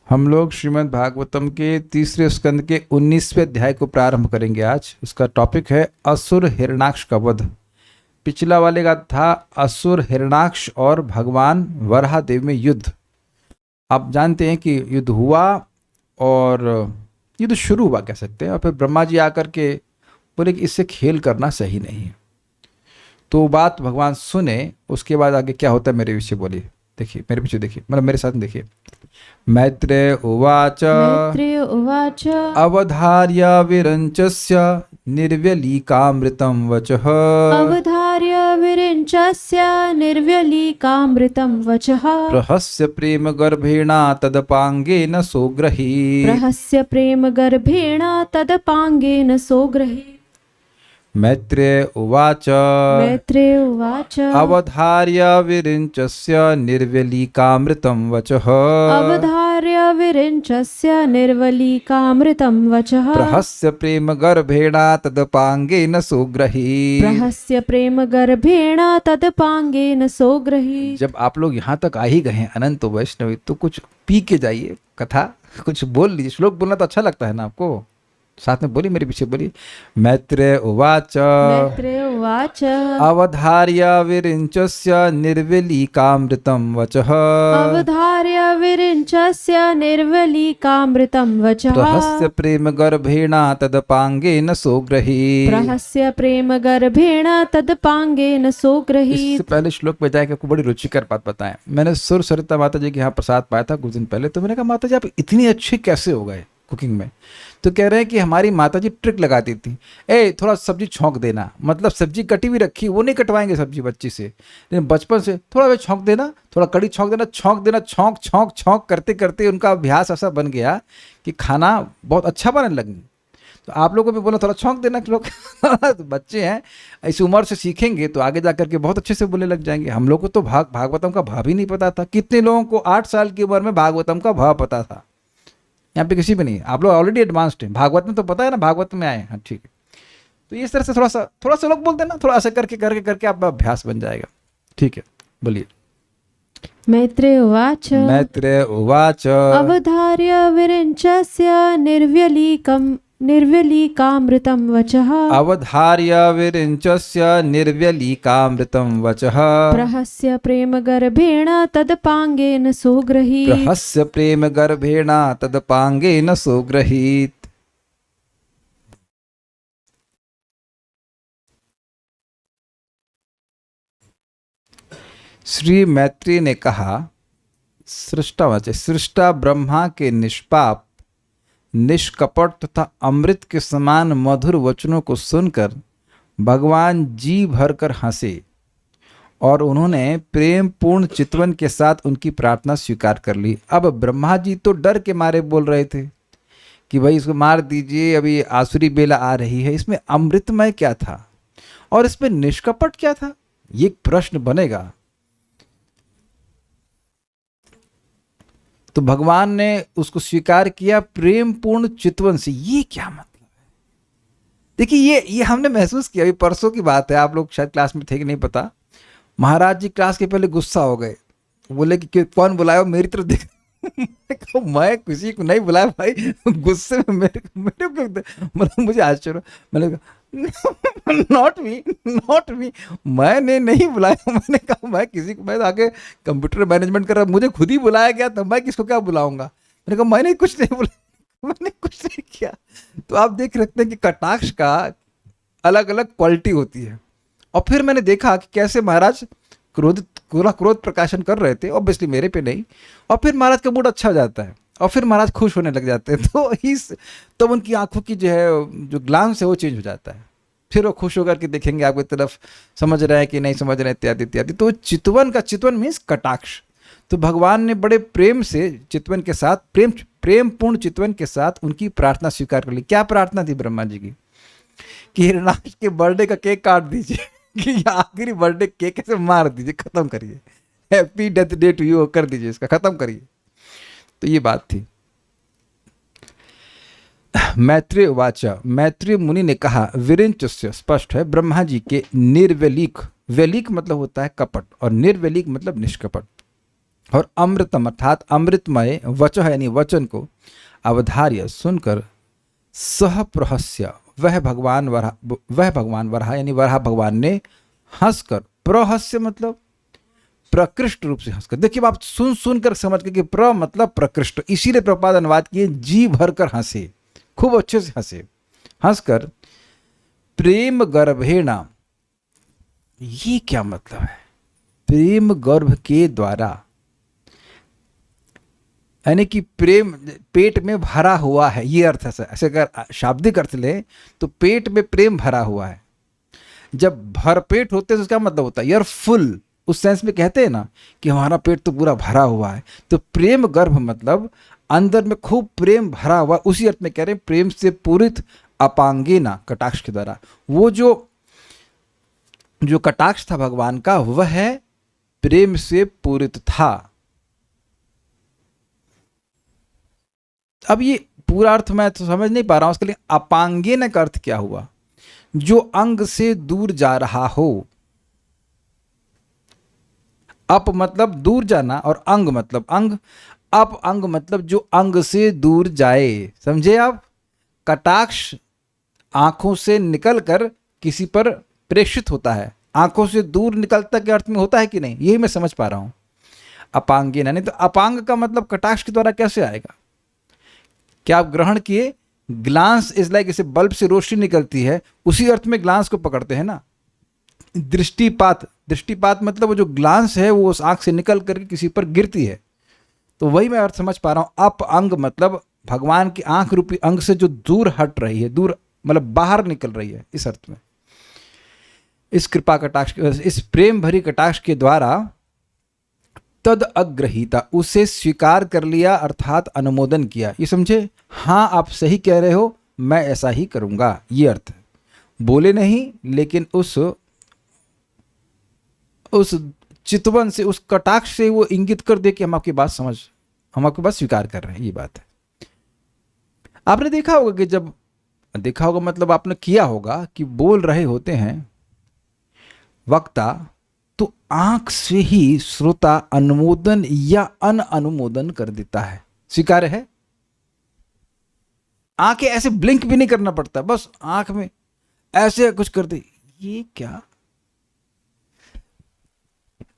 हम लोग श्रीमद् भागवतम के तीसरे स्कंद के 19वें अध्याय को प्रारंभ करेंगे आज। उसका टॉपिक है असुर हिरण्याक्ष का वध। पिछला वाले का था असुर हिरण्याक्ष और भगवान वराहदेव में युद्ध। आप जानते हैं कि युद्ध हुआ और युद्ध शुरू हुआ कह सकते हैं, और फिर ब्रह्मा जी आकर के बोले कि इससे खेल करना सही नहीं है। तो बात भगवान सुने, उसके बाद आगे क्या होता है मेरे पीछे बोलिए, देखिए मेरे पीछे देखिए, मतलब मेरे साथ देखिए। मैत्रेय उवाच अवधार्य विरञ्चस्य निर्व्यलीकामृतं वचः अवधार्य विरिञ्चस्य निर्व्यलीकामृतं वचः रहस्य प्रेम गर्भेणा तदपांगेन सोग्रही रहस्य प्रेम गर्भेण तदपांगेन सोग्रही। मैत्रेय उवाच मैत्रेय उवाच अवधार्य विरिञ्चस्य निर्व्यलीकामृतं वचः अवधार्य विरिञ्चस्य निर्वलीकामृतं वचः रहस्य प्रेम गर्भेणा तदपांगेन सोग्रही। रहस्य प्रेम गर्भेण तदपांगेन सोग्रही। जब आप लोग यहाँ तक आ ही गए हैं अनंत वैष्णवी, तो कुछ पी के जाइए, कथा कुछ बोल लीजिए। श्लोक बोलना तो अच्छा लगता है ना आपको, साथ में बोलिए, मेरे पीछे बोलिए। मैत्रेय उवाच मैत्रेय उवाच अवधार्य विरिञ्चस्य निर्व्यलीकामृतं वचः अवधार्य विरिञ्चस्य निर्वलीकामृतं वचः रहस्य प्रेम गर्भेण तदपांगेन सोग्रही। रहस्य प्रेम गर्भेण तदपांगेन सोग्रही। इससे पहले श्लोक में जाके आपको बड़ी रुचिकर बात बताएं। मैंने सुर सरिता माता जी के यहाँ प्रसाद पाया था कुछ दिन पहले, तो मैंने कहा माता जी आप इतनी अच्छी कैसे हो गए कुकिंग में? तो कह रहे हैं कि हमारी माता जी ट्रिक लगाती थी, ए थोड़ा सब्जी छौंक देना, मतलब सब्जी कटी हुई रखी वो नहीं कटवाएंगे सब्जी बच्ची से, लेकिन बचपन से थोड़ा वे छौंक देना, थोड़ा कड़ी छौंक देना, छौंक देना, छौंक छौंक छौंक करते करते उनका अभ्यास ऐसा बन गया कि खाना बहुत अच्छा बनने लगी। तो आप लोगों को भी बोला थोड़ा छौंक देना कि लोग तो बच्चे हैं, इस उम्र से सीखेंगे तो आगे जा करके बहुत अच्छे से बोलने लग जाएंगे। हम लोग को तो भागवतम का भाव ही नहीं पता था। कितने लोगों को 8 साल की उम्र में भागवतम का भाव पता था? यहाँ पे किसी भी नहीं। आप लोग ऑलरेडी एडवांस्ड हैं, भागवत में तो पता है ना, भागवत में आए हैं, हाँ ठीक है। तो इस तरह से थोड़ा सा लोग बोलते हैं ना, थोड़ा ऐसा करके करके करके आपका अभ्यास बन जाएगा। ठीक है, बोलिए। मैत्रेय उवाच मैत्रेय उवाच अवधार्य विरिञ्चस्य निर्व्यलीकामृतं वचः अवधार्य विरिञ्चस्य निर्व्यलीकामृतं वचः रहस्य प्रेम गर्भेण तदपांगेन सोग्रही। रहस्य प्रेम गर्भेण तदपांगेन सोग्रहीत। श्री मैत्री ने कहा, सृष्टा ब्रह्मा के निष्पाप, निष्कपट तथा अमृत के समान मधुर वचनों को सुनकर भगवान जी भरकर हंसे और उन्होंने प्रेम पूर्ण चितवन के साथ उनकी प्रार्थना स्वीकार कर ली। अब ब्रह्मा जी तो डर के मारे बोल रहे थे कि भाई इसको मार दीजिए, अभी आसुरी बेला आ रही है। इसमें अमृतमय क्या था और इसमें निष्कपट क्या था, ये एक प्रश्न बनेगा। तो भगवान ने उसको स्वीकार किया प्रेम पूर्ण चितवन से। ये क्या मतलब है? देखिए ये हमने महसूस किया, अभी परसों की बात है, आप लोग शायद क्लास में थे कि नहीं पता। महाराज जी क्लास के पहले गुस्सा हो गए, बोले कि कौन बुलाया, मेरी तरफ देख। मैं किसी को नहीं बुलाया भाई, गुस्से में मेरे मतलब मुझे आश्चर्य, मैंने नॉट मी, मैंने नहीं बुलाया। मैंने कहा मैं किसी को, मैं आगे कंप्यूटर मैनेजमेंट कर रहा, मुझे खुद ही बुलाया गया, तो मैं किसको क्या बुलाऊंगा? मैंने कहा मैंने कुछ नहीं बुलाया, मैंने कुछ नहीं किया। तो आप देख सकते हैं कि कटाक्ष का अलग अलग क्वालिटी होती है। और फिर मैंने देखा कि कैसे महाराज क्रोध प्रकाशन कर रहे थे, ऑब्वियसली मेरे पे नहीं, और फिर महाराज का मूड अच्छा हो जाता है और फिर महाराज खुश होने लग जाते हैं। तो उनकी आंखों की जो है जो ग्लांस है वो चेंज हो जाता है, फिर वो खुश होकर के देखेंगे आपकी तरफ, समझ रहे हैं कि नहीं समझ रहे हैं, इत्यादि इत्यादि। तो चितवन मीन्स कटाक्ष। तो भगवान ने बड़े प्रेम से चितवन के साथ, प्रेम पूर्ण चितवन के साथ उनकी प्रार्थना स्वीकार कर ली। क्या प्रार्थना थी ब्रह्मा जी की? कि हिरण्याक्ष के बर्थडे का केक काट दीजिए, कि आखिरी बर्थडे केक ऐसे मार दीजिए, खत्म करिए, happy death day to you कर दीजिए, इसका खत्म करिए। तो ये बात थी। मैत्रेय उवाच, मैत्रेय मुनि ने कहा, विरिञ्चस्य, स्पष्ट है ब्रह्मा जी के निर्व्यलीक, व्यलीक मतलब होता है कपट और निर्व्यलीक मतलब निष्कपट। और अमृतम अर्थात अमृतमय वचः यानी वचन को अवधार्य सुनकर सह प्रहस्य वह भगवान वराह यानी वराह भगवान ने हंसकर, प्रहस्य मतलब प्रकृष्ट रूप से हंसकर। देखिए आप सुन सुनकर समझ के कि प्र मतलब प्रकृष्ट, इसीलिए प्रपाद अनुवाद किए जी भर कर हंसे, खूब अच्छे से हंसे, हंसकर प्रेम गर्भेणा। ये क्या मतलब है? प्रेम गर्भ के द्वारा यानी कि प्रेम पेट में भरा हुआ है, ये अर्थ है। ऐसे अगर शाब्दिक अर्थ ले तो पेट में प्रेम भरा हुआ है। जब भर पेट होते हैं तो उसका मतलब होता है यार फुल, उस सेंस में कहते हैं ना कि हमारा पेट तो पूरा भरा हुआ है। तो प्रेम गर्भ मतलब अंदर में खूब प्रेम भरा हुआ, उसी अर्थ में कह रहे हैं प्रेम से पूरित अपांगेना, कटाक्ष के द्वारा। वो जो कटाक्ष था भगवान का वह प्रेम से पूरित था। अब ये पूरा अर्थ मैं तो समझ नहीं पा रहा हूं, उसके लिए अपांगेन का अर्थ क्या हुआ? जो अंग से दूर जा रहा हो। अप मतलब दूर जाना और अंग मतलब अंग। अप अंग मतलब जो अंग से दूर जाए, समझे आप? कटाक्ष आंखों से निकलकर किसी पर प्रेषित होता है, आंखों से दूर निकलता के अर्थ में होता है कि नहीं, यही मैं समझ पा रहा हूं। अपांगेन नहीं तो अपांग का मतलब कटाक्ष के द्वारा कैसे आएगा? क्या आप ग्रहण किए? ग्लांस इज लाइक, जैसे बल्ब से रोशनी निकलती है, उसी अर्थ में ग्लांस को पकड़ते हैं ना। दृष्टिपात, दृष्टिपात मतलब वो जो ग्लांस है वो उस आंख से निकल करके किसी पर गिरती है, तो वही मैं अर्थ समझ पा रहा हूं। अप अंग मतलब भगवान की आंख रूपी अंग से जो दूर हट रही है, दूर मतलब बाहर निकल रही है, इस अर्थ में। इस कृपा कटाक्ष, इस प्रेम भरी कटाक्ष के द्वारा तद अग्रहीता, उसे स्वीकार कर लिया अर्थात अनुमोदन किया। ये समझे? हाँ आप सही कह रहे हो, मैं ऐसा ही करूंगा, ये अर्थ है। बोले नहीं, लेकिन उस चितवन से, उस कटाक्ष से वो इंगित कर दे कि हम आपकी बात हम आपकी बात स्वीकार कर रहे हैं, ये बात है। आपने देखा होगा कि जब देखा होगा मतलब आपने किया होगा कि बोल रहे होते हैं वक्ता, तो आंख से ही श्रोता अनुमोदन या अनुमोदन कर देता है। स्वीकार्य है? आंखें ऐसे ब्लिंक भी नहीं करना पड़ता, बस आंख में ऐसे कुछ कर दे। ये क्या?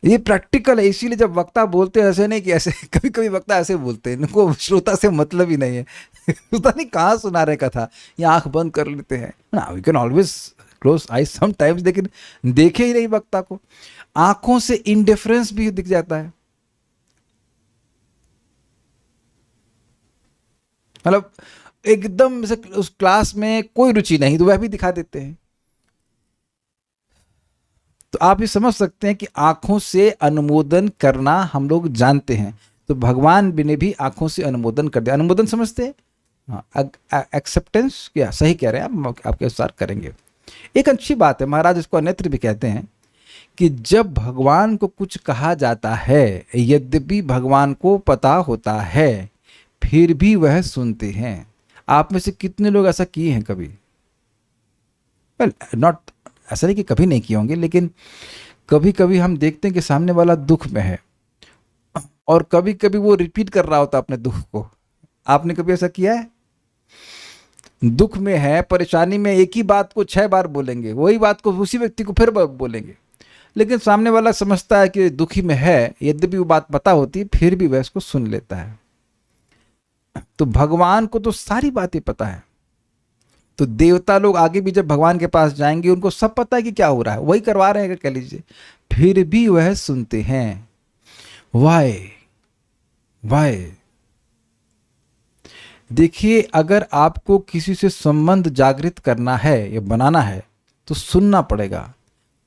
ये प्रैक्टिकल है, इसीलिए जब वक्ता बोलते हैं ऐसे नहीं कि ऐसे, कभी कभी वक्ता ऐसे बोलते हैं, इनको श्रोता से मतलब ही नहीं है। श्रोता नहीं कहाँ सुना रहे कथा, ये आंख बंद कर लेते हैं ना। We can always close eye sometimes, लेकिन देखे ही नहीं वक्ता को। आंखों से इंडिफरेंस भी दिख जाता है, मतलब एकदम से उस क्लास में कोई रुचि नहीं तो वह भी दिखा देते हैं। तो आप ये समझ सकते हैं कि आंखों से अनुमोदन करना हम लोग जानते हैं, तो भगवान ने भी आंखों से अनुमोदन कर दिया। अनुमोदन समझते हैं? हाँ, एक्सेप्टेंस, क्या सही कह रहे हैं आप, आपके अनुसार करेंगे। एक अच्छी बात है, महाराज इसको अन्यत्र भी कहते हैं कि जब भगवान को कुछ कहा जाता है, यद्यपि भगवान को पता होता है, फिर भी वह सुनते हैं। आप में से कितने लोग ऐसा किए हैं कभी? वेल नॉट, ऐसा नहीं कि कभी नहीं किए होंगे, लेकिन कभी कभी हम देखते हैं कि सामने वाला दुख में है और कभी कभी वो रिपीट कर रहा होता अपने दुख को। आपने कभी ऐसा किया है? दुख में है, परेशानी में, एक ही बात को 6 बार बोलेंगे, वही बात को उसी व्यक्ति को फिर बोलेंगे, लेकिन सामने वाला समझता है कि दुखी में है, यद्यपि वो बात पता होती फिर भी वह इसको सुन लेता है। तो भगवान को तो सारी बातें पता है, तो देवता लोग आगे भी जब भगवान के पास जाएंगे उनको सब पता है कि क्या हो रहा है, वही करवा रहे हैं कह लीजिए, फिर भी वह सुनते हैं। वाई? देखिए, अगर आपको किसी से संबंध जागृत करना है या बनाना है तो सुनना पड़ेगा।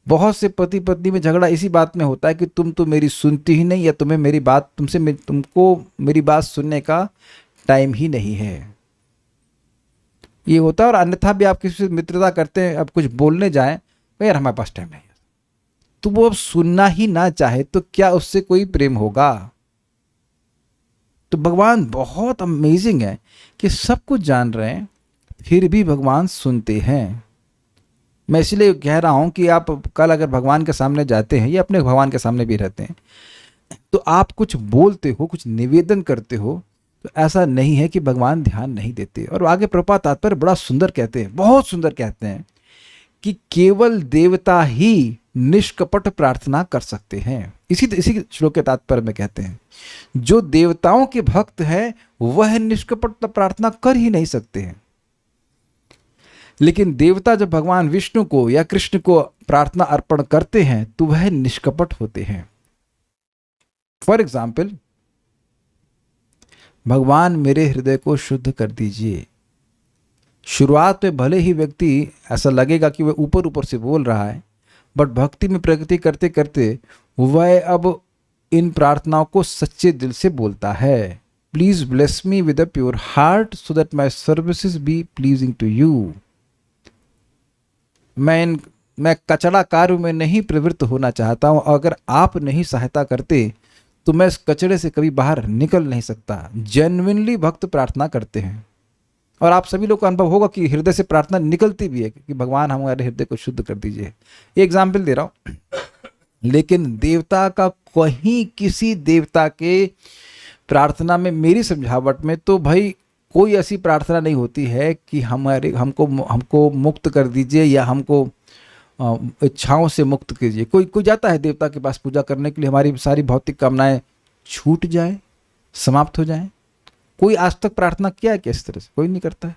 बहुत से पति पत्नी में झगड़ा इसी बात में होता है कि तुम तो मेरी सुनती ही नहीं, या तुम्हें मेरी बात, तुमको मेरी बात सुनने का टाइम ही नहीं है, ये होता है। और अन्यथा भी आप किसी से मित्रता करते हैं, अब कुछ बोलने जाएं, तो यार हमारे पास टाइम नहीं है, तो वो अब सुनना ही ना चाहे तो क्या उससे कोई प्रेम होगा? तो भगवान बहुत अमेजिंग है कि सब कुछ जान रहे हैं फिर भी भगवान सुनते हैं। मैं इसलिए कह रहा हूं कि आप कल अगर भगवान के सामने जाते हैं या अपने भगवान के सामने भी रहते हैं, तो आप कुछ बोलते हो, कुछ निवेदन करते हो, तो ऐसा नहीं है कि भगवान ध्यान नहीं देते। और आगे प्रभुपाद तात्पर्य बड़ा सुंदर कहते हैं, बहुत सुंदर कहते हैं कि केवल देवता ही निष्कपट प्रार्थना कर सकते हैं। इसी श्लोक के तात्पर्य में कहते हैं जो देवताओं के भक्त हैं वह निष्कपट प्रार्थना कर ही नहीं सकते हैं। लेकिन देवता जब भगवान विष्णु को या कृष्ण को प्रार्थना अर्पण करते हैं तो वह निष्कपट होते हैं। फॉर एग्जाम्पल, भगवान मेरे हृदय को शुद्ध कर दीजिए। शुरुआत में भले ही व्यक्ति ऐसा लगेगा कि वह ऊपर ऊपर से बोल रहा है, बट भक्ति में प्रगति करते करते वह अब इन प्रार्थनाओं को सच्चे दिल से बोलता है। Please bless me with a pure heart so that my services be pleasing to you. मैं कचड़ा कार्य में नहीं प्रवृत्त होना चाहता हूं। अगर आप नहीं सहायता करते तो मैं इस कचड़े से कभी बाहर निकल नहीं सकता। जेन्युइनली भक्त प्रार्थना करते हैं, और आप सभी लोग को अनुभव होगा कि हृदय से प्रार्थना निकलती भी है कि भगवान हमारे हृदय को शुद्ध कर दीजिए। ये एग्जाम्पल दे रहा हूं। लेकिन देवता का कहीं किसी देवता के प्रार्थना में, मेरी समझावट में तो भाई कोई ऐसी प्रार्थना नहीं होती है कि हमको मुक्त कर दीजिए या हमको इच्छाओं से मुक्त कीजिए। कोई जाता है देवता के पास पूजा करने के लिए हमारी सारी भौतिक कामनाएं छूट जाए, समाप्त हो जाएं। कोई आज तक प्रार्थना किया है क्या इस तरह से? कोई नहीं करता है।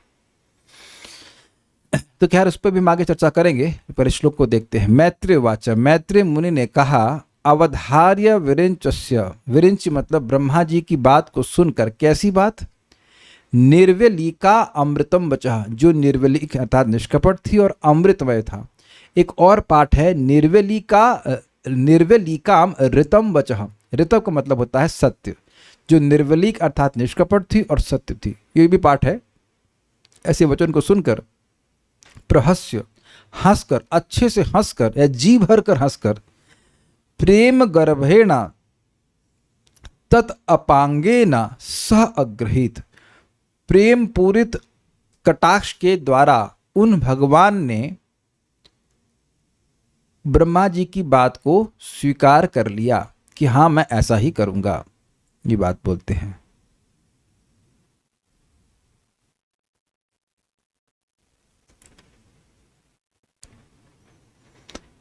तो खैर उस पर भी हम आगे चर्चा करेंगे, पर श्लोक को देखते हैं। मैत्रेय वाचा, मैत्रेय मुनि ने कहा, अवधार्य विरिंचस्य, विरिंच मतलब ब्रह्मा जी की बात को सुनकर। कैसी बात? निर्वलिका अमृतम वचः, जो निर्वलिक अर्थात निष्कपट थी और अमृतमय था। एक और पाठ है निर्वलिकाम ऋतम वचः, ऋतम का मतलब होता है सत्य। जो निर्वलिक अर्थात निष्कपट थी और सत्य थी, ये भी पाठ है। ऐसे वचन को सुनकर प्रहस्य, हंसकर, अच्छे से हंसकर या जी भर कर हंसकर, प्रेम गर्भेण तत् अपांगेन सह अग्रहित, प्रेम पूरित कटाक्ष के द्वारा उन भगवान ने ब्रह्मा जी की बात को स्वीकार कर लिया कि हाँ मैं ऐसा ही करूंगा। ये बात बोलते हैं।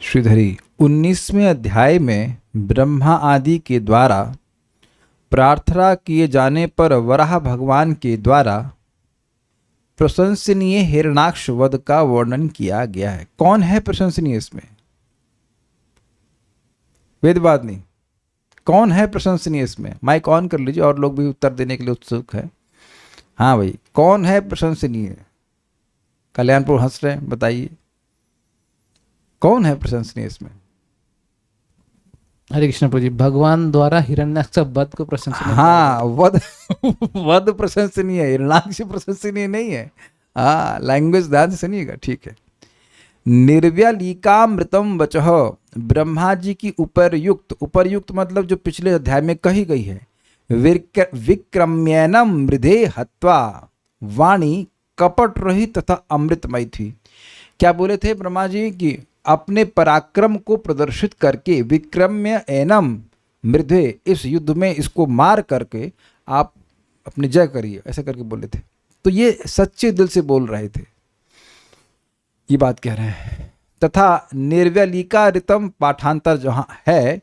श्रीधरी 19वें अध्याय में ब्रह्मा आदि के द्वारा प्रार्थना किए जाने पर वराह भगवान के द्वारा प्रशंसनीय हिरणाक्ष वध का वर्णन किया गया है। कौन है प्रशंसनीय इसमें? वेदवाद नहीं, कौन है प्रशंसनीय इसमें? माइक ऑन कर लीजिए, और लोग भी उत्तर देने के लिए उत्सुक है। हाँ भाई, कौन है प्रशंसनीय? कल्याणपुर हंस रहे हैं, बताइए कौन है प्रशंसनीय इसमें? हरे कृष्ण प्रभु जी, भगवान द्वारा हिरण्याक्ष वध को प्रशंसनीय। हाँ, वध प्रशंसनीय है, हिरण्याक्ष प्रशंसनीय नहीं है। हाँ, लैंग्वेज ध्यान से सुनिएगा, ठीक है। निर्व्यलिकामृतम वचः, ब्रह्मा जी की उपर्युक्त मतलब जो पिछले अध्याय में कही गई है। विक्रम्यनम मृधे हत्वा, वाणी कपट रहित तथा अमृतमय थी। क्या बोले थे ब्रह्मा जी की? अपने पराक्रम को प्रदर्शित करके, विक्रम्य एनम मृधे, इस युद्ध में इसको मार करके आप अपनी जय करिए, ऐसा करके बोले थे। तो ये सच्चे दिल से बोल रहे थे, ये बात कह रहे हैं। तथा निर्व्यलिका ऋतम पाठांतर जहाँ है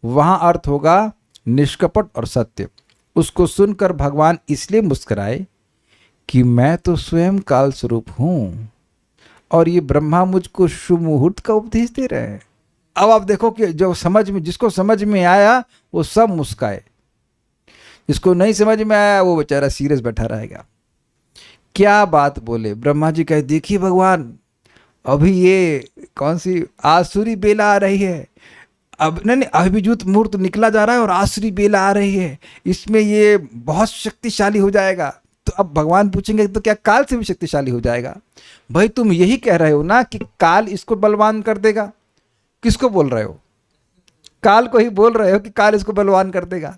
वहाँ अर्थ होगा निष्कपट और सत्य। उसको सुनकर भगवान इसलिए मुस्कुराए कि मैं तो स्वयं काल स्वरूप हूँ और ये ब्रह्मा मुझको शुभ मुहूर्त का उपदेश दे रहे हैं। अब आप देखो कि जो जिसको समझ में आया वो सब मुस्काए, जिसको नहीं समझ में आया वो बेचारा सीरियस बैठा रहेगा। क्या बात बोले ब्रह्मा जी? कहे देखिए भगवान, अभी ये कौन सी आसुरी बेला आ रही है, अब नहीं अभिजुत मुहूर्त निकला जा रहा है और आसुरी बेला आ रही है, इसमें ये बहुत शक्तिशाली हो जाएगा। तो अब भगवान पूछेंगे तो क्या काल से भी शक्तिशाली हो जाएगा? भाई तुम यही कह रहे हो ना कि काल इसको बलवान कर देगा। किसको बोल रहे हो? काल को ही बोल रहे हो कि काल इसको बलवान कर देगा।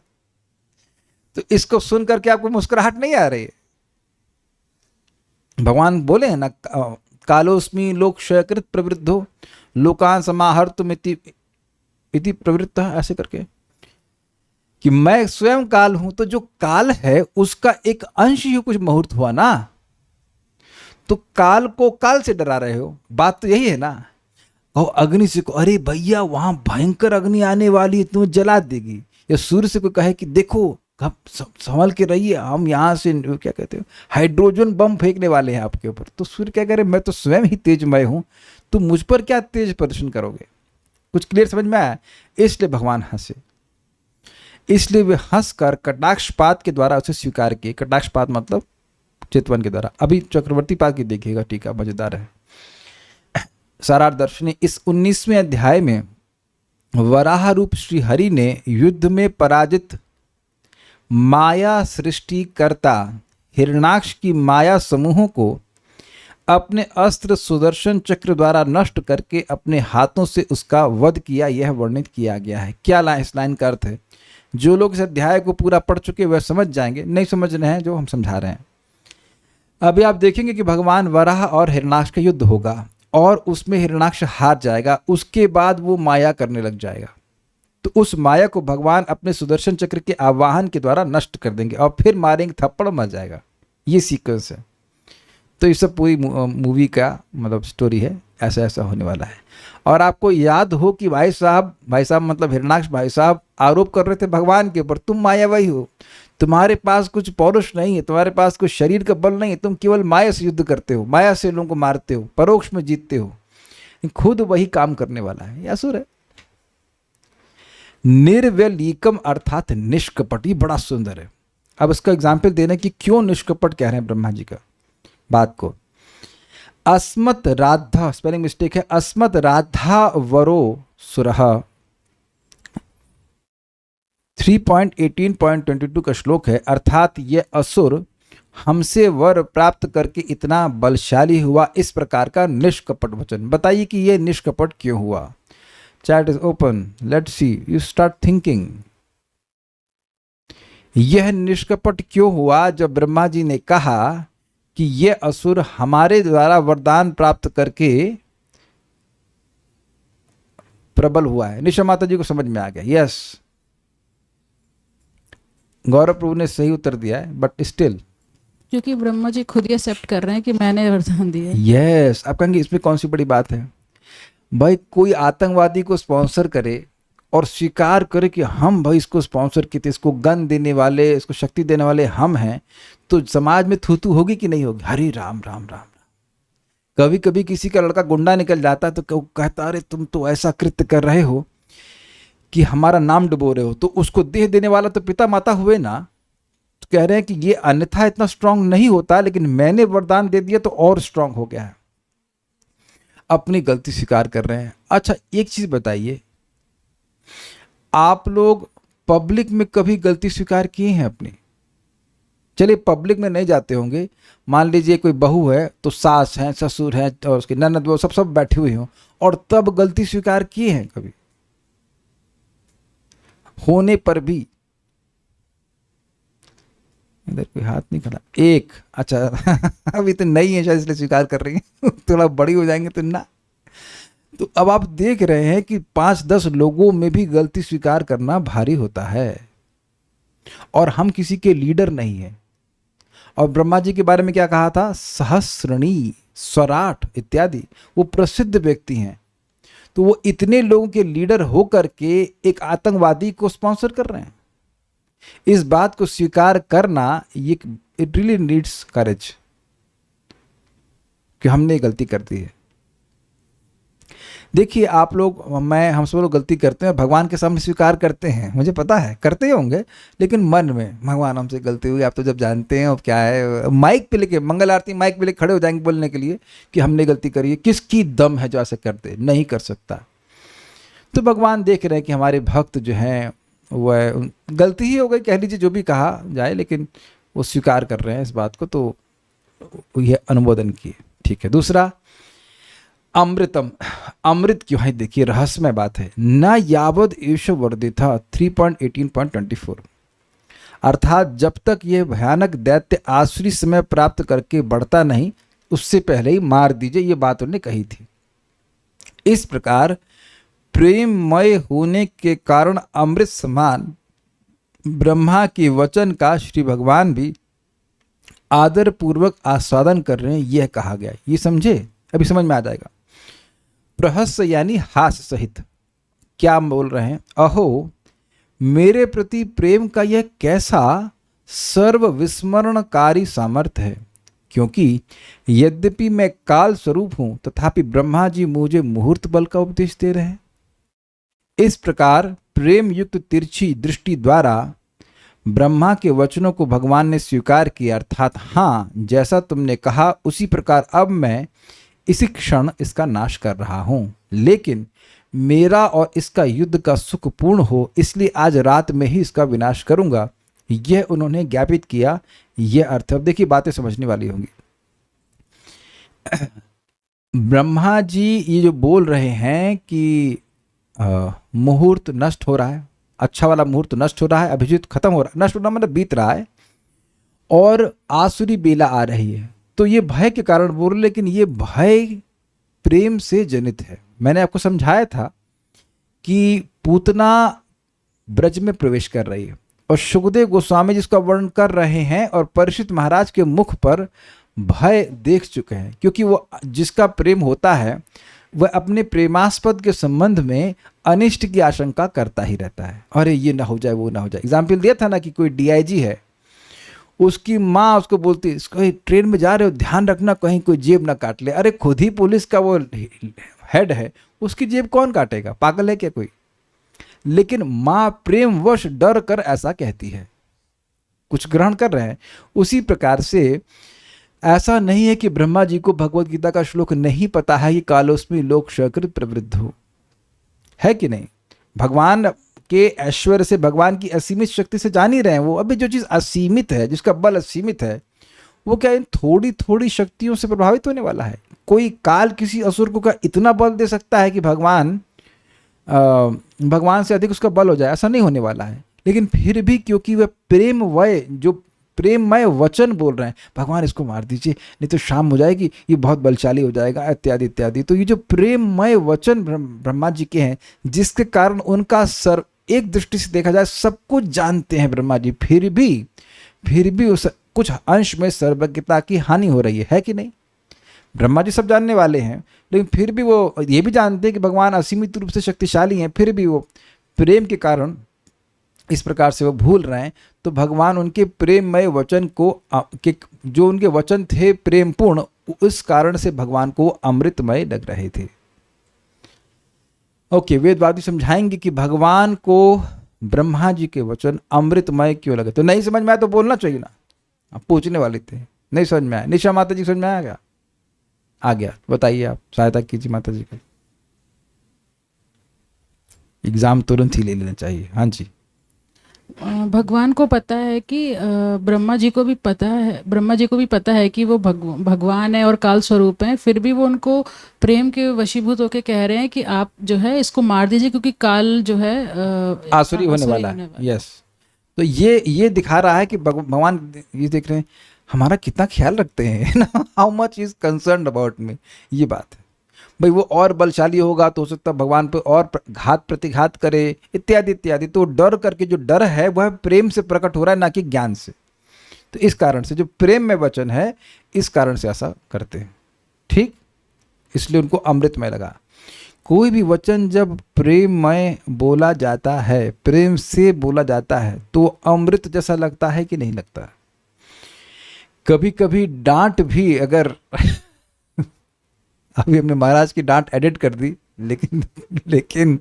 तो इसको सुनकर के आपको मुस्कुराहट नहीं आ रही है? भगवान बोले हैं ना, कालोस्मि लोकक्षयकृत प्रवृद्धो लोकान समाहर्तुमिति प्रवृत्त, ऐसे करके। कि मैं स्वयं काल हूं, तो जो काल है उसका एक अंश ही कुछ मुहूर्त हुआ ना, तो काल को काल से डरा रहे हो, बात तो यही है ना। और अग्नि से को, अरे भैया वहां भयंकर अग्नि आने वाली है, तुम्हें जला देगी। या सूर्य से कोई कहे कि देखो संभल के रहिए, हम यहाँ से क्या कहते हो हाइड्रोजन बम फेंकने वाले हैं आपके ऊपर, तो सूर्य क्या कह रहे, मैं तो स्वयं ही तेजमय हूं, तुम मुझ पर क्या तेज प्रदर्शन करोगे। कुछ क्लियर समझ में आया। इसलिए भगवान हंसे, इसलिए वे हंसकर कटाक्षपात के द्वारा उसे स्वीकार किए। कटाक्षपात मतलब चितवन के द्वारा। अभी चक्रवर्ती पाद की देखिएगा, टीका मजेदार है। सारार्थ दर्शनी इस 19वें अध्याय में वराह रूप श्री हरि ने युद्ध में पराजित माया सृष्टिकर्ता हिरणाक्ष की माया समूहों को अपने अस्त्र सुदर्शन चक्र द्वारा नष्ट करके अपने हाथों से उसका वध किया, यह वर्णित किया गया है। क्या इस लाइन का अर्थ है? जो लोग इस अध्याय को पूरा पढ़ चुके वह समझ जाएंगे, नहीं समझ रहे हैं जो हम समझा रहे हैं। अभी आप देखेंगे कि भगवान वराह और हिरणाक्ष का युद्ध होगा और उसमें हिरणाक्ष हार जाएगा, उसके बाद वो माया करने लग जाएगा, तो उस माया को भगवान अपने सुदर्शन चक्र के आवाहन के द्वारा नष्ट कर देंगे और फिर मारेंगे, थप्पड़ मर जाएगा। ये सीक्वेंस है। तो ये सब पूरी मूवी का मतलब स्टोरी है, ऐसा ऐसा होने वाला है। और आपको याद हो कि भाई साहब मतलब हिरणाक्ष भाई साहब आरोप कर रहे थे भगवान के ऊपर, तुम मायावी हो, तुम्हारे पास कुछ पौरुष नहीं है, तुम्हारे पास कुछ शरीर का बल नहीं है, तुम केवल माया से युद्ध करते हो, माया से लोगों को मारते हो, परोक्ष में जीतते हो। खुद वही काम करने वाला है, यह असुर है। निर्व्यलीकम अर्थात निष्कपट, ये बड़ा सुंदर है। अब इसका एग्जाम्पल देना कि क्यों निष्कपट कह रहे हैं ब्रह्मा जी का बात को। अस्मत् राधा, स्पेलिंग मिस्टेक है, अस्मत् राधा वरो सुरह 3.18.22 का श्लोक है। अर्थात ये असुर हमसे वर प्राप्त करके इतना बलशाली हुआ, इस प्रकार का निष्कपट वचन। बताइए कि ये निष्कपट क्यों हुआ। Chat is open, let's see, you start thinking. यह निष्कपट क्यों हुआ जब ब्रह्मा जी ने कहा कि यह असुर हमारे द्वारा वरदान प्राप्त करके प्रबल हुआ है। निशा माता जी को समझ में आ गया। यस, गौरव प्रभु ने सही उत्तर दिया है, बट स्टिल क्योंकि ब्रह्मा जी खुद ही एक्सेप्ट कर रहे हैं कि मैंने वरदान दिया। यस, आप कहेंगे इसमें कौन सी बड़ी बात है। भाई कोई आतंकवादी को स्पॉन्सर करे और स्वीकार करे कि हम भाई इसको स्पॉन्सर किए थे, इसको गन देने वाले, इसको शक्ति देने वाले हम हैं, तो समाज में थूथू होगी कि नहीं होगी। हरे राम राम राम। कभी कभी किसी का लड़का गुंडा निकल जाता है तो कहता अरे तुम तो ऐसा कृत्य कर रहे हो कि हमारा नाम डुबो रहे हो, तो उसको देह देने वाला तो पिता माता हुए ना। तो कह रहे हैं कि ये अन्यथा इतना स्ट्रांग नहीं होता, लेकिन मैंने वरदान दे दिया तो और स्ट्रांग हो गया है। अपनी गलती स्वीकार कर रहे हैं। अच्छा एक चीज बताइए, आप लोग पब्लिक में कभी गलती स्वीकार किए हैं अपनी? चलिए पब्लिक में नहीं जाते होंगे, मान लीजिए कोई बहू है तो सास हैं, ससुर हैं और उसके ननद वो सब बैठे हुए हों, और तब गलती स्वीकार किए हैं कभी? होने पर भी इधर कोई हाथ नहीं खड़ा। एक, अच्छा अभी तो नहीं है शायद इसलिए स्वीकार कर रही है थोड़ा बड़ी हो जाएंगे तो ना। तो अब आप देख रहे हैं कि 5-10 लोगों में भी गलती स्वीकार करना भारी होता है, और हम किसी के लीडर नहीं हैं। और ब्रह्मा जी के बारे में क्या कहा था? सहस्रणी, स्वराट इत्यादि, वो प्रसिद्ध व्यक्ति हैं। तो वो इतने लोगों के लीडर होकर के एक आतंकवादी को स्पॉन्सर कर रहे हैं। इस बात को स्वीकार करना, ये इट रियली नीड्स करेज कि हमने गलती कर दी है। देखिए आप लोग, हम सब लोग गलती करते हैं, भगवान के सामने स्वीकार करते हैं, मुझे पता है करते ही होंगे, लेकिन मन में भगवान हमसे गलती हुई, आप तो जब जानते हैं अब क्या है, माइक पे लेके मंगल आरती माइक पे लेके खड़े हो जाएंगे बोलने के लिए कि हमने गलती करी है। किसकी दम है जो ऐसे करते? नहीं कर सकता। तो भगवान देख रहे हैं कि हमारे भक्त जो हैं वह गलती ही हो गई, कह लीजिए जो भी कहा जाए, लेकिन वो स्वीकार कर रहे हैं इस बात को, तो यह अनुमोदन किए। ठीक है। दूसरा, अमृतम, अमृत क्यों है? देखिए रहस्यमय बात है। न यावद ईश वर्धिता 3.18.24, अर्थात जब तक यह भयानक दैत्य आसुरी समय प्राप्त करके बढ़ता नहीं, उससे पहले ही मार दीजिए, ये बात उन्होंने कही थी। इस प्रकार प्रेममय होने के कारण अमृत समान ब्रह्मा के वचन का श्री भगवान भी आदर पूर्वक आस्वादन कर रहे हैं, यह कहा गया। ये समझे, अभी समझ में आ जाएगा। प्रहस्य यानी हास्य सहित। क्या बोल रहे हैं? अहो, मेरे प्रति प्रेम का यह कैसा सर्व विस्मरणकारी सामर्थ्य है, क्योंकि यद्यपि मैं काल स्वरूप हूं तथापि ब्रह्मा जी मुझे मुहूर्त बल का उपदेश दे रहे हैं। इस प्रकार प्रेम युक्त तिरछी दृष्टि द्वारा ब्रह्मा के वचनों को भगवान ने स्वीकार किया, अर्थात हाँ, जैसा तुमने कहा उसी प्रकार अब मैं इसी क्षण इसका नाश कर रहा हूं, लेकिन मेरा और इसका युद्ध का सुख पूर्ण हो इसलिए आज रात में ही इसका विनाश करूंगा, यह उन्होंने ज्ञापित किया। यह अर्थ, अब देखिए बातें समझने वाली होंगी। ब्रह्मा जी ये जो बोल रहे हैं कि मुहूर्त नष्ट हो रहा है, अच्छा वाला मुहूर्त नष्ट हो रहा है, अभिजीत खत्म हो रहा है, नष्ट होना मतलब बीत रहा है, और आसुरी बेला आ रही है, तो ये भय के कारण बोल रहे, लेकिन ये भय प्रेम से जनित है। मैंने आपको समझाया था कि पूतना ब्रज में प्रवेश कर रही है और सुखदेव गोस्वामी जिसका वर्णन कर रहे हैं और परीक्षित महाराज के मुख पर भय देख चुके हैं, क्योंकि वो जिसका प्रेम होता है वह अपने प्रेमास्पद के संबंध में अनिष्ट की आशंका करता ही रहता है। अरे ये ना हो जाए, वो ना हो जाए। एग्जाम्पल दिया था ना कि कोई डीआईजी है, उसकी माँ उसको बोलती है ट्रेन में जा रहे हो ध्यान रखना कहीं कोई जेब ना काट ले। अरे खुद ही पुलिस का वो हेड है, उसकी जेब कौन काटेगा? पागल है क्या कोई? लेकिन माँ प्रेमवश डर कर ऐसा कहती है, कुछ ग्रहण कर रहे हैं। उसी प्रकार से ऐसा नहीं है कि ब्रह्मा जी को भगवत गीता का श्लोक नहीं पता है कि कालोस्मि लोक सकृत प्रवृद्ध हो, है कि नहीं? भगवान के ऐश्वर्य से, भगवान की असीमित शक्ति से जान ही रहे हैं वो। अभी जो चीज़ असीमित है, जिसका बल असीमित है, वो क्या इन थोड़ी थोड़ी शक्तियों से प्रभावित होने वाला है? कोई काल किसी असुर को क्या इतना बल दे सकता है कि भगवान से अधिक उसका बल हो जाए? ऐसा नहीं होने वाला है। लेकिन फिर भी क्योंकि वह प्रेममय, जो प्रेममय वचन बोल रहे हैं, भगवान इसको मार दीजिए नहीं तो शाम हो जाएगी, ये बहुत बलशाली हो जाएगा, इत्यादि इत्यादि। तो ये जो प्रेममय वचन ब्रह्मा जी के हैं, जिसके कारण उनका सर एक दृष्टि से देखा जाए सब कुछ जानते हैं ब्रह्मा जी, फिर भी उस कुछ अंश में सर्वज्ञता की हानि हो रही है कि नहीं? ब्रह्मा जी सब जानने वाले हैं, लेकिन फिर भी वो ये भी जानते हैं कि भगवान असीमित रूप से शक्तिशाली हैं, फिर भी वो प्रेम के कारण इस प्रकार से वो भूल रहे हैं। तो भगवान उनके प्रेममय वचन को, जो उनके वचन थे प्रेमपूर्ण, उस कारण से भगवान को अमृतमय लग रहे थे। ओके, वेदवादी समझाएंगे कि भगवान को ब्रह्मा जी के वचन अमृतमय क्यों लगे। तो नहीं समझ में आया तो बोलना चाहिए ना, आप पूछने वाले थे। नहीं समझ में आया? निशा माता जी समझ में आया क्या? आ गया, बताइए, आप सहायता कीजिए माता जी को। एग्जाम तुरंत ही ले लेना चाहिए। हाँ जी। भगवान को पता है कि ब्रह्मा जी को भी पता है कि वो भगवान है और काल स्वरूप हैं, फिर भी वो उनको प्रेम के वशीभूत होकर कह रहे हैं कि आप जो है इसको मार दीजिए, क्योंकि काल जो है आसुरी होने वाला है। यस, तो ये दिखा रहा है कि भगवान ये देख रहे हैं हमारा कितना ख्याल रखते हैं ना, how much is concern about me. ये बात है भाई, वो और बलशाली होगा तो हो सकता है भगवान पे और घात प्रतिघात करे, इत्यादि इत्यादि। तो डर करके जो डर है वह प्रेम से प्रकट हो रहा है, ना कि ज्ञान से। तो इस कारण से जो प्रेम में वचन है, इस कारण से ऐसा करते हैं, ठीक? इसलिए उनको अमृतमय लगा। कोई भी वचन जब प्रेममय बोला जाता है, प्रेम से बोला जाता है, तो अमृत जैसा लगता है कि नहीं लगता? कभी कभी डांट भी अगर अभी हमने महाराज की डांट एडिट कर दी, लेकिन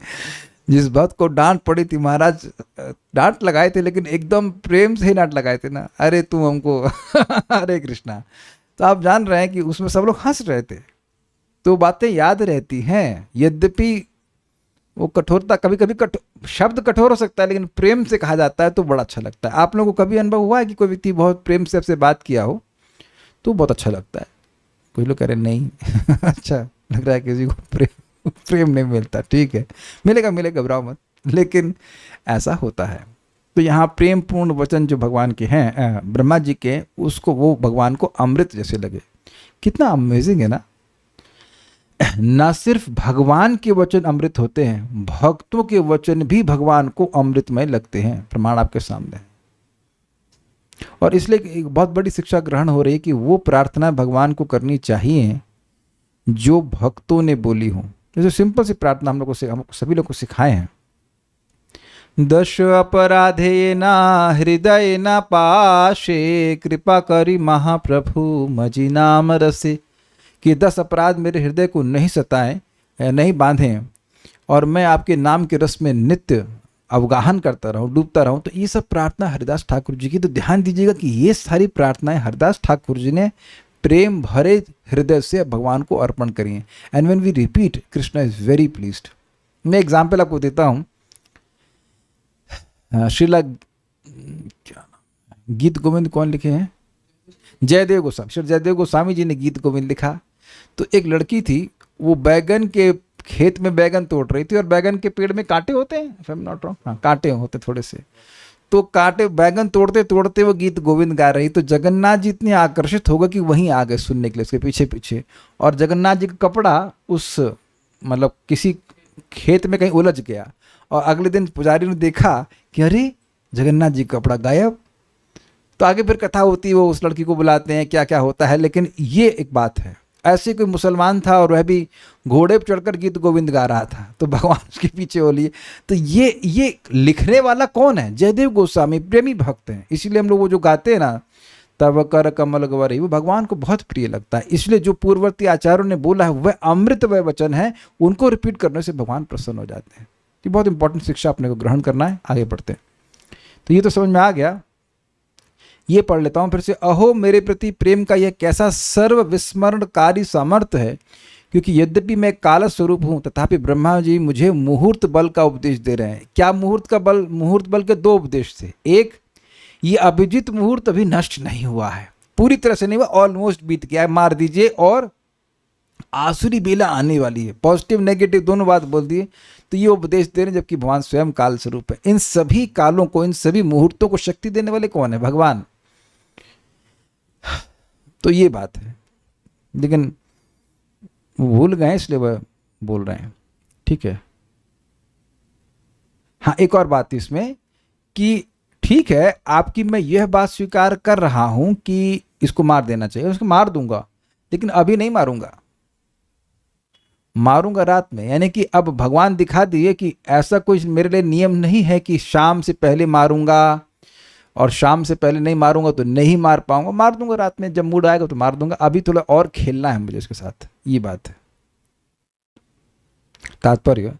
जिस बात को डांट पड़ी थी, महाराज डांट लगाए थे लेकिन एकदम प्रेम से ही डांट लगाए थे ना, अरे तुम हमको हरे कृष्णा। तो आप जान रहे हैं कि उसमें सब लोग हंस रहे थे, तो बातें याद रहती हैं। यद्यपि वो कठोरता, कभी कभी शब्द कठोर हो सकता है, लेकिन प्रेम से कहा जाता है तो बड़ा अच्छा लगता है। आप लोगों को कभी अनुभव हुआ है कि कोई व्यक्ति बहुत प्रेम से आपसे बात किया हो तो बहुत अच्छा लगता है? कोई लोग कह रहे नहीं अच्छा लग रहा है किसी को प्रेम नहीं मिलता। ठीक है, मिलेगा, घबराओ मत, लेकिन ऐसा होता है। तो यहाँ प्रेम पूर्ण वचन जो भगवान के हैं, ब्रह्मा जी के, उसको वो भगवान को अमृत जैसे लगे। कितना अमेजिंग है ना। न सिर्फ भगवान के वचन अमृत होते हैं, भक्तों के वचन भी भगवान को अमृतमय लगते हैं। प्रमाण आपके सामने है। और इसलिए एक बहुत बड़ी शिक्षा ग्रहण हो रही है कि वो प्रार्थना भगवान को करनी चाहिए जो भक्तों ने बोली हो। जैसे सिंपल सी प्रार्थना हम सभी लोग को सिखाए हैं, दश अपराधे ना हृदय ना पाशे, कृपा करी महाप्रभु मजी नाम रसे, कि 10 अपराध मेरे हृदय को नहीं सताएं, नहीं बांधें, और मैं आपके नाम के रस में नित्य अवगाहन करता रहूं, डूबता रहूं। तो ये सब प्रार्थना हरिदास ठाकुर जी की। तो ध्यान दीजिएगा कि ये सारी प्रार्थनाएं हरिदास ठाकुर जी ने प्रेम भरे हृदय से भगवान को अर्पण करी हैं। And when we repeat, Krishna is very pleased. मैं एग्जाम्पल आपको देता हूँ। श्रीला गीत गोविंद कौन लिखे हैं? जयदेव गोस्वामी। श्री जयदेव गोस्वामी जी ने गीत गोविंद लिखा। तो एक लड़की थी, वो बैगन के खेत में बैगन तोड़ रही थी, और बैगन के पेड़ में कांटे होते हैं, if I am not wrong, हाँ कांटे होते थोड़े से। तो कांटे बैगन तोड़ते तोड़ते वो गीत गोविंद गा रही। तो जगन्नाथ जी इतने आकर्षित हो गए कि वहीं आ गए सुनने के लिए, उसके पीछे पीछे। और जगन्नाथ जी का कपड़ा उस मतलब किसी खेत में कहीं उलझ गया, और अगले दिन पुजारी ने देखा कि अरे जगन्नाथ जी का कपड़ा गायब। तो आगे फिर कथा होती है, वो उस लड़की को बुलाते हैं, क्या क्या होता है। लेकिन ये एक बात है, ऐसे कोई मुसलमान था और वह भी घोड़े पर चढ़कर गीत गोविंद गा रहा था, तो भगवान उसके पीछे हो लिए। तो ये लिखने वाला कौन है? जयदेव गोस्वामी प्रेमी भक्त हैं। इसीलिए हम लोग वो जो गाते हैं ना, तब कर कमल गवरी, वो भगवान को बहुत प्रिय लगता है। इसलिए जो पूर्ववर्ती आचार्यों ने बोला है वह अमृत वह वचन है, उनको रिपीट करने से भगवान प्रसन्न हो जाते हैं। ये बहुत इंपॉर्टेंट शिक्षा अपने को ग्रहण करना है। आगे बढ़ते हैं। तो ये तो समझ में आ गया। ये पढ़ लेता हूँ फिर से। अहो मेरे प्रति प्रेम का यह कैसा सर्व विस्मरणकारी सामर्थ्य है, क्योंकि यद्यपि मैं काल स्वरूप हूँ, तथापि ब्रह्मा जी मुझे मुहूर्त बल का उपदेश दे रहे हैं। क्या मुहूर्त का बल? मुहूर्त बल के 2 उपदेश थे। एक, ये अभिजित मुहूर्त अभी नष्ट नहीं हुआ है, पूरी तरह से नहीं हुआ, ऑलमोस्ट बीत गया है, मार दीजिए, और आसुरी बेला आने वाली है। पॉजिटिव नेगेटिव दोनों बात बोल दिए। तो ये उपदेश दे रहे हैं, जबकि भगवान स्वयं काल स्वरूप है। इन सभी कालों को, इन सभी मुहूर्तों को शक्ति देने वाले कौन है? भगवान। तो ये बात है, लेकिन वो भूल गए इसलिए वह बोल रहे हैं। ठीक है। हाँ, एक और बात इसमें कि ठीक है, आपकी मैं यह बात स्वीकार कर रहा हूं कि इसको मार देना चाहिए, उसको मार दूंगा, लेकिन अभी नहीं मारूंगा, मारूंगा रात में। यानी कि अब भगवान दिखा दिए कि ऐसा कोई मेरे लिए नियम नहीं है कि शाम से पहले मारूंगा, और शाम से पहले नहीं मारूंगा तो नहीं मार पाऊंगा। मार दूंगा रात में, जब मूड आएगा तो मार दूंगा। अभी थोड़ा और खेलना है मुझे इसके साथ, ये बात है। तात्पर्य,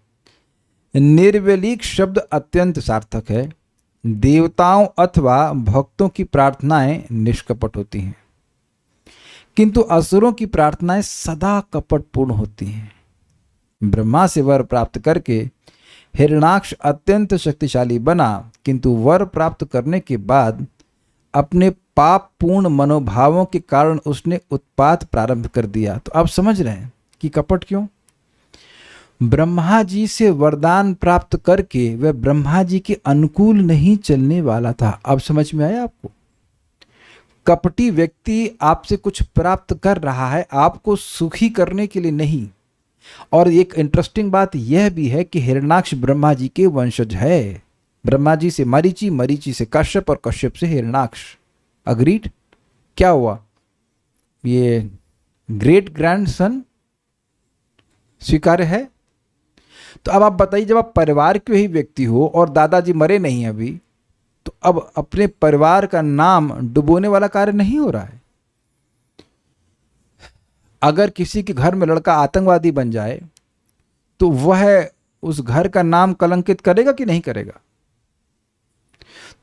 निर्वेलिक शब्द अत्यंत सार्थक है। देवताओं अथवा भक्तों की प्रार्थनाएं निष्कपट होती हैं, किंतु असुरों की प्रार्थनाएं सदा कपटपूर्ण होती हैं। ब्रह्मा से वर प्राप्त करके हिरणाक्ष अत्यंत शक्तिशाली बना, किंतु वर प्राप्त करने के बाद अपने पाप पूर्ण मनोभावों के कारण उसने उत्पात प्रारंभ कर दिया। तो आप समझ रहे हैं कि कपट क्यों? ब्रह्मा जी से वरदान प्राप्त करके वह ब्रह्मा जी के अनुकूल नहीं चलने वाला था। अब समझ में आया आपको? कपटी व्यक्ति आपसे कुछ प्राप्त कर रहा है, आपको सुखी करने के लिए नहीं। और एक इंटरेस्टिंग बात यह भी है कि हिरणाक्ष ब्रह्मा जी के वंशज है। ब्रह्मा जी से मरीचि, मरीचि से कश्यप, और कश्यप से हिरणाक्ष। अग्रीड? क्या हुआ? ये ग्रेट ग्रैंडसन स्वीकार्य है? तो अब आप बताइए, जब आप परिवार के ही व्यक्ति हो और दादाजी मरे नहीं अभी, तो अब अपने परिवार का नाम डुबोने वाला कार्य नहीं हो रहा है। अगर किसी के घर में लड़का आतंकवादी बन जाए तो वह उस घर का नाम कलंकित करेगा कि नहीं करेगा?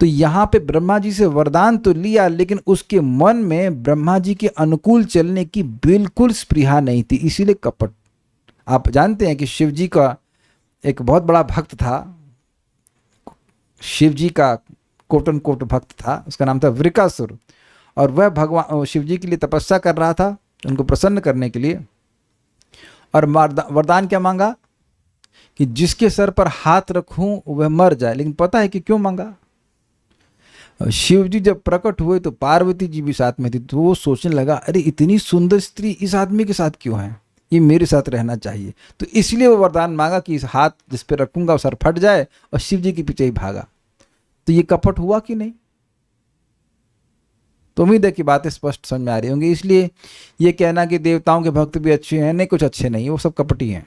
तो यहां पे ब्रह्मा जी से वरदान तो लिया, लेकिन उसके मन में ब्रह्मा जी के अनुकूल चलने की बिल्कुल स्पृहा नहीं थी, इसीलिए कपट। आप जानते हैं कि शिव जी का एक बहुत बड़ा भक्त था, शिव जी का कोट एंड कोट भक्त था, उसका नाम था वृकासुर। और वह भगवान शिव जी के लिए तपस्या कर रहा था, उनको प्रसन्न करने के लिए। और वरदान क्या मांगा? कि जिसके सर पर हाथ रखूं वह मर जाए। लेकिन पता है कि क्यों मांगा? शिव जी जब प्रकट हुए तो पार्वती जी भी साथ में थी, तो वो सोचने लगा, अरे इतनी सुंदर स्त्री इस आदमी के साथ क्यों है? ये मेरे साथ रहना चाहिए। तो इसलिए वो वरदान मांगा कि इस हाथ जिस पे रखूंगा सर फट जाए, और शिव जी के पीछे ही भागा। तो ये कपट हुआ कि नहीं? तो उम्मीद है कि बातें स्पष्ट समझ में आ रही होंगी। इसलिए ये कहना कि देवताओं के भक्त भी अच्छे हैं, नहीं, कुछ अच्छे नहीं, वो सब कपटी हैं।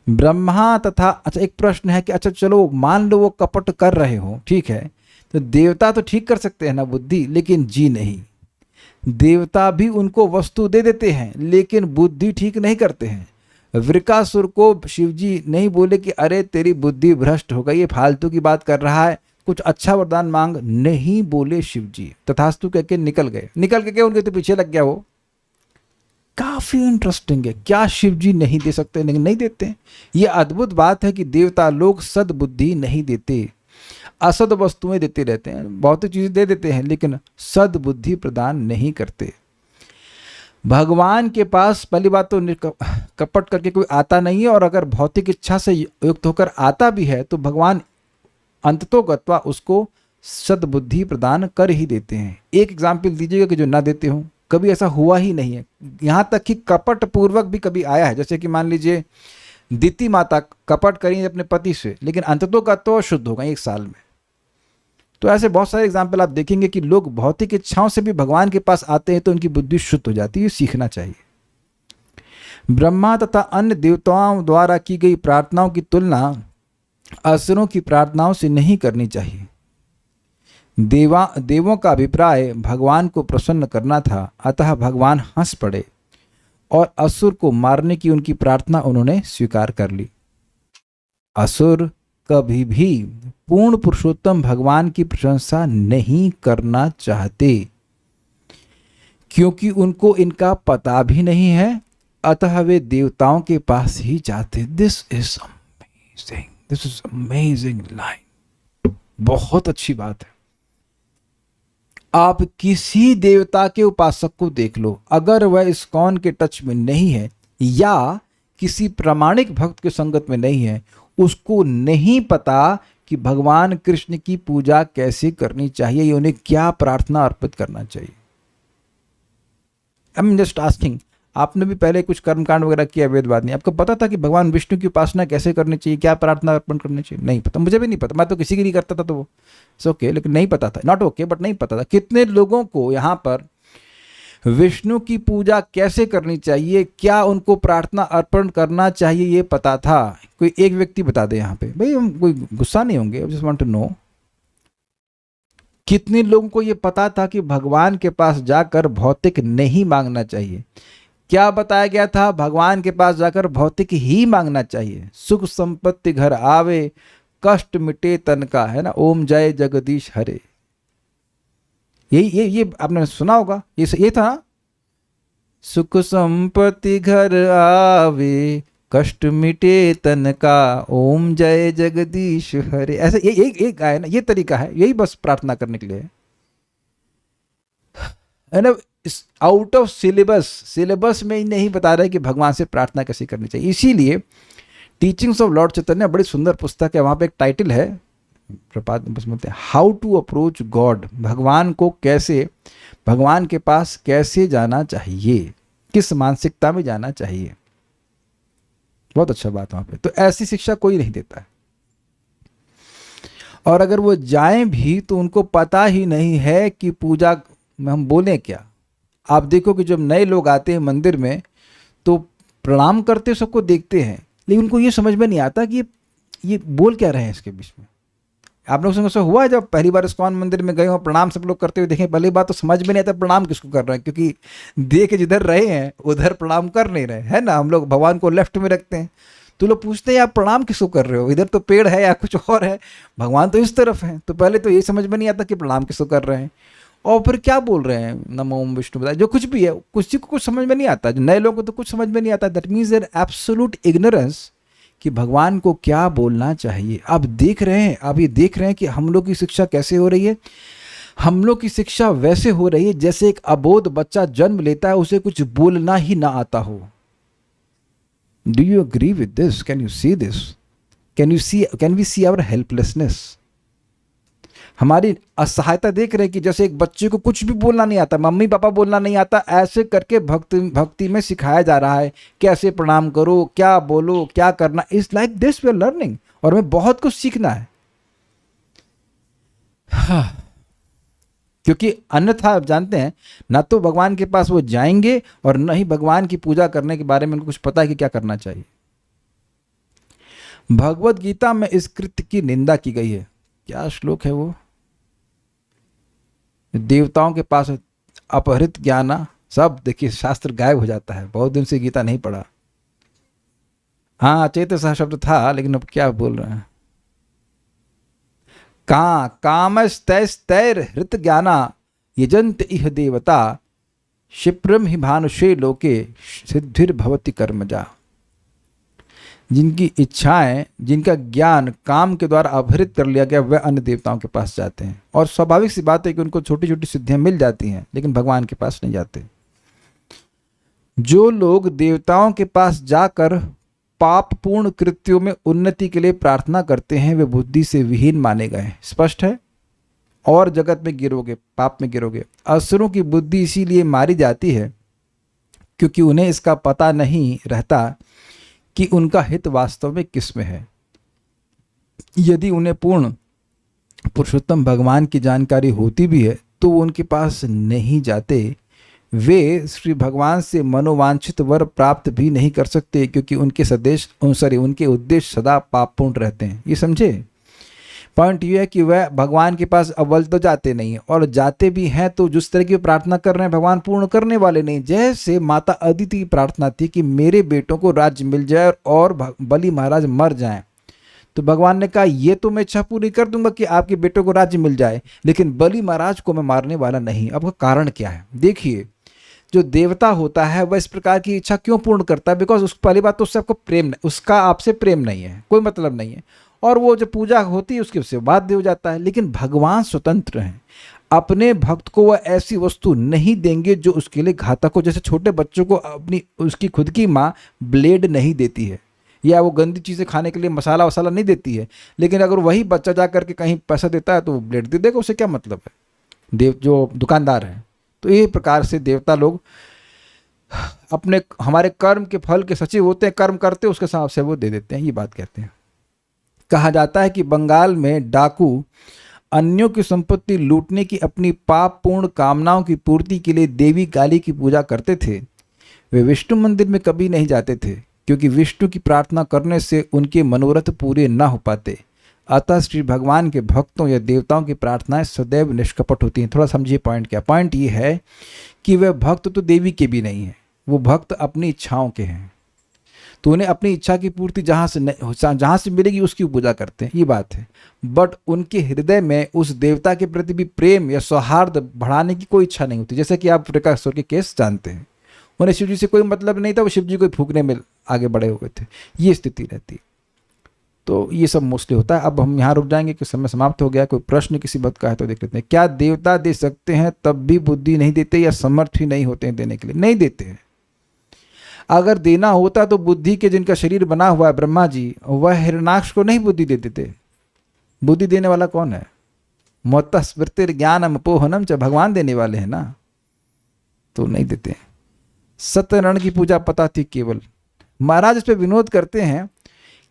ब्रह्मा तथा, अच्छा एक प्रश्न है कि अच्छा चलो मान लो वो कपट कर रहे हो, ठीक है, तो देवता तो ठीक कर सकते हैं ना बुद्धि, लेकिन जी नहीं। देवता भी उनको वस्तु दे देते हैं, लेकिन बुद्धि ठीक नहीं करते हैं। वृकासुर को शिवजी नहीं बोले कि अरे तेरी बुद्धि भ्रष्ट हो गई, ये फालतू की बात कर रहा है, कुछ अच्छा वरदान मांग, नहीं बोले शिवजी, तथास्तु कह के निकल गए। निकल के उनके तो पीछे लग गया वो। काफी इंटरेस्टिंग है, क्या शिवजी नहीं दे सकते? नहीं देते। ये अद्भुत बात है कि देवता लोग सद्बुद्धि नहीं देते, असद वस्तुएं देते रहते हैं, बहुत चीजें दे देते हैं, लेकिन सद्बुद्धि प्रदान नहीं करते। भगवान के पास पहली बात तो कपट करके कोई आता नहीं है, और अगर भौतिक इच्छा से युक्त होकर आता भी है तो भगवान अंततोगत्वा उसको सद्बुद्धि प्रदान कर ही देते हैं। एक एग्जाम्पल दीजिएगा कि जो ना देते हो, कभी ऐसा हुआ ही नहीं है। यहाँ तक कि कपट पूर्वक भी कभी आया है, जैसे कि मान लीजिए दिति माता कपट करी अपने पति से, लेकिन अंततोगत्वा शुद्ध हो गई 1 साल में। तो ऐसे बहुत सारे एग्जाम्पल आप देखेंगे कि लोग भौतिक इच्छाओं से भी भगवान के पास आते हैं तो उनकी बुद्धि शुद्ध हो जाती है। सीखना चाहिए। ब्रह्मा तथा अन्य देवताओं द्वारा की गई प्रार्थनाओं की तुलना असुरों की प्रार्थनाओं से नहीं करनी चाहिए। देवों का अभिप्राय भगवान को प्रसन्न करना था, अतः भगवान हंस पड़े और असुर को मारने की उनकी प्रार्थना उन्होंने स्वीकार कर ली। असुर कभी भी पूर्ण पुरुषोत्तम भगवान की प्रशंसा नहीं करना चाहते, क्योंकि उनको इनका पता भी नहीं है, अतः वे देवताओं के पास ही जाते। This is amazing, this is amazing line, बहुत अच्छी बात है। आप किसी देवता के उपासक को देख लो, अगर वह इस्कॉन के टच में नहीं है या किसी प्रामाणिक भक्त के संगत में नहीं है, उसको नहीं पता कि भगवान कृष्ण की पूजा कैसे करनी चाहिए या उन्हें क्या प्रार्थना अर्पित करना चाहिए। आई एम जस्ट आस्किंग, आपने भी पहले कुछ कर्मकांड वगैरह किया वेदवाद नहीं, आपको पता था कि भगवान विष्णु की उपासना कैसे करनी चाहिए, क्या प्रार्थना अर्पण करनी चाहिए? नहीं पता, मुझे भी नहीं पता, मैं तो किसी की नहीं करता था, तो वो ओके, लेकिन नहीं पता था, नॉट ओके बट नहीं पता था। कितने लोगों को यहाँ पर विष्णु की पूजा कैसे करनी चाहिए, क्या उनको प्रार्थना अर्पण करना चाहिए, ये पता था? कोई एक व्यक्ति बता दे यहाँ पे, भाई हम कोई गुस्सा नहीं होंगे, जस्ट वांट टू नो। कितने लोगों को ये पता था कि भगवान के पास जाकर भौतिक नहीं मांगना चाहिए? क्या बताया गया था? भगवान के पास जाकर भौतिक ही मांगना चाहिए। सुख संपत्ति घर आवे, कष्ट मिटे तन का, है ना, ओम जय जगदीश हरे। ये आपने सुना होगा, ये था, सुख संपत्ति घर आवे, कष्ट मिटे तन का, ओम जय जगदीश हरे। ऐसे ये गाय ना, ये तरीका है, यही बस प्रार्थना करने के लिए है ना। आउट ऑफ सिलेबस में ही नहीं बता रहे कि भगवान से प्रार्थना कैसे करनी चाहिए। इसीलिए टीचिंग्स ऑफ लॉर्ड चैतन्य बड़ी सुंदर पुस्तक है, वहां पे एक टाइटल है, प्रपात बस बोलते हैं, हाउ टू अप्रोच गॉड, भगवान को कैसे, भगवान के पास कैसे जाना चाहिए, किस मानसिकता में जाना चाहिए। बहुत अच्छा बात वहां पे। तो ऐसी शिक्षा कोई नहीं देता है, और अगर वो जाएं भी तो उनको पता ही नहीं है कि पूजा में हम बोलें क्या। आप देखो कि जब नए लोग आते हैं मंदिर में तो प्रणाम करते सबको देखते हैं, लेकिन उनको ये समझ में नहीं आता कि ये बोल क्या रहे हैं इसके बीच में। आप लोग से हुआ है जब पहली बार इस्कॉन मंदिर में गए हो, प्रणाम सब लोग करते हुए देखें, पहली बात तो समझ में नहीं आता प्रणाम किसको कर रहे हैं, क्योंकि देख जिधर रहे हैं उधर प्रणाम कर नहीं रहे, है ना। हम लोग भगवान को लेफ्ट में रखते हैं, तो लोग पूछते हैं आप प्रणाम किसको कर रहे हो, इधर तो पेड़ है या कुछ और है, भगवान तो इस तरफ है। तो पहले तो ये समझ में नहीं आता कि प्रणाम किसको कर रहे हैं, और फिर क्या बोल रहे हैं, नमो ओम विष्णु बताए, जो कुछ भी है, किसी को कुछ समझ में नहीं आता। जो नए लोगों को तो कुछ समझ में नहीं आता। That means their absolute ignorance कि भगवान को क्या बोलना चाहिए। आप देख रहे हैं, आप ये देख रहे हैं कि हम लोग की शिक्षा कैसे हो रही है। हम लोग की शिक्षा वैसे हो रही है जैसे एक अबोध बच्चा जन्म लेता है, उसे कुछ बोलना ही ना आता हो। Do you agree with this? Can you see this? Can we see our helplessness? हमारी असहायता देख रहे हैं कि जैसे एक बच्चे को कुछ भी बोलना नहीं आता, मम्मी पापा बोलना नहीं आता, ऐसे करके भक्ति में सिखाया जा रहा है कैसे प्रणाम करो, क्या बोलो, क्या करना। It's like this we are learning, और हमें बहुत कुछ सीखना है। क्योंकि अन्यथा आप जानते हैं, ना तो भगवान के पास वो जाएंगे और न ही भगवान की पूजा करने के बारे में उनको कुछ पता है कि क्या करना चाहिए। भगवत गीता में इस कृत्य की निंदा की गई है। क्या श्लोक है वो? देवताओं के पास अपहृत ज्ञाना, सब देखिए शास्त्र गायब हो जाता है। बहुत दिन से गीता नहीं पढ़ा। हाँ, चैत्य सा शब्द था, लेकिन अब क्या बोल रहे हैं? कामस्तैस्तैर हृत ज्ञाना यजंत इह देवता क्षिप्रम हि भानुषे लोके सिद्धिर्भवति कर्मजा। जिनकी इच्छाएं, जिनका ज्ञान काम के द्वारा अपहृत कर लिया गया, वह अन्य देवताओं के पास जाते हैं। और स्वाभाविक सी बात है कि उनको छोटी छोटी सिद्धियां मिल जाती हैं, लेकिन भगवान के पास नहीं जाते। जो लोग देवताओं के पास जाकर पापपूर्ण कृत्यों में उन्नति के लिए प्रार्थना करते हैं, वे बुद्धि से विहीन माने गए। स्पष्ट है। और जगत में गिरोगे, पाप में गिरोगे। असुरों की बुद्धि इसीलिए मारी जाती है क्योंकि उन्हें इसका पता नहीं रहता कि उनका हित वास्तव में किस में है। यदि उन्हें पूर्ण पुरुषोत्तम भगवान की जानकारी होती भी है तो वो उनके पास नहीं जाते। वे श्री भगवान से मनोवांछित वर प्राप्त भी नहीं कर सकते क्योंकि उनके उद्देश्य सदा पापपूर्ण रहते हैं। ये समझे? पॉइंट ये है कि वह भगवान के पास अव्वल तो जाते नहीं है, और जाते भी हैं तो जिस तरह की प्रार्थना कर रहे हैं भगवान पूर्ण करने वाले नहीं। जैसे माता अदिति की प्रार्थना थी कि मेरे बेटों को राज्य मिल जाए और बलि महाराज मर जाएं, तो भगवान ने कहा ये तो मैं इच्छा पूरी कर दूंगा कि आपके बेटों को राज्य मिल जाए, लेकिन बलि महाराज को मैं मारने वाला नहीं। अब वो कारण क्या है? देखिए, जो देवता होता है वह इस प्रकार की इच्छा क्यों पूर्ण करता है? बिकॉज उस पहली बात तो उससे आपको प्रेम नहीं, उसका आपसे प्रेम नहीं है, कोई मतलब नहीं है, और वो जो पूजा होती है उसके उससे बाध्य हो जाता है। लेकिन भगवान स्वतंत्र हैं, अपने भक्त को वह ऐसी वस्तु नहीं देंगे जो उसके लिए घातक हो। जैसे छोटे बच्चों को उसकी खुद की माँ ब्लेड नहीं देती है, या वो गंदी चीज़ें खाने के लिए मसाला वसाला नहीं देती है, लेकिन अगर वही बच्चा जा करके कहीं पैसा देता है तो वो ब्लेड दे देगा। उसे क्या मतलब है? जो दुकानदार है। तो ये प्रकार से देवता लोग हमारे कर्म के फल के सचिव होते हैं, कर्म करते उसके हिसाब से वो दे देते हैं। ये बात कहते हैं। कहा जाता है कि बंगाल में डाकू अन्यों की संपत्ति लूटने की अपनी पापपूर्ण कामनाओं की पूर्ति के लिए देवी काली की पूजा करते थे। वे विष्णु मंदिर में कभी नहीं जाते थे क्योंकि विष्णु की प्रार्थना करने से उनके मनोरथ पूरे न हो पाते। अतः श्री भगवान के भक्तों या देवताओं की प्रार्थनाएं सदैव निष्कपट होती हैं। थोड़ा समझिए पॉइंट क्या? पॉइंट ये है कि वह भक्त तो देवी के भी नहीं है, वो भक्त अपनी इच्छाओं के हैं, तो उन्हें अपनी इच्छा की पूर्ति जहाँ से मिलेगी उसकी पूजा करते हैं। ये बात है। बट उनके हृदय में उस देवता के प्रति भी प्रेम या सौहार्द बढ़ाने की कोई इच्छा नहीं होती। जैसे कि आप वृकासुर के केस जानते हैं, उन्हें शिव जी से कोई मतलब नहीं था, वो शिव जी को फूकने में आगे बढ़े हुए थे। ये स्थिति रहती है। तो ये सब मोस्टली होता है। अब हम यहाँ रुक जाएंगे कि समय समाप्त हो गया। कोई प्रश्न किसी बात का है तो देख लेते हैं। क्या देवता दे सकते हैं तब भी बुद्धि नहीं देते या समर्थ ही नहीं होते हैं देने के लिए? नहीं देते हैं। अगर देना होता तो बुद्धि के जिनका शरीर बना हुआ है ब्रह्मा जी, वह हिरण्याक्ष को नहीं बुद्धि दे देते। बुद्धि देने वाला कौन है? मोत्तः स्मृतिर ज्ञानम अपोहनम, च भगवान देने वाले हैं ना, तो नहीं देते। सत्यनारायण की पूजा पता थी केवल। महाराज इस पर विनोद करते हैं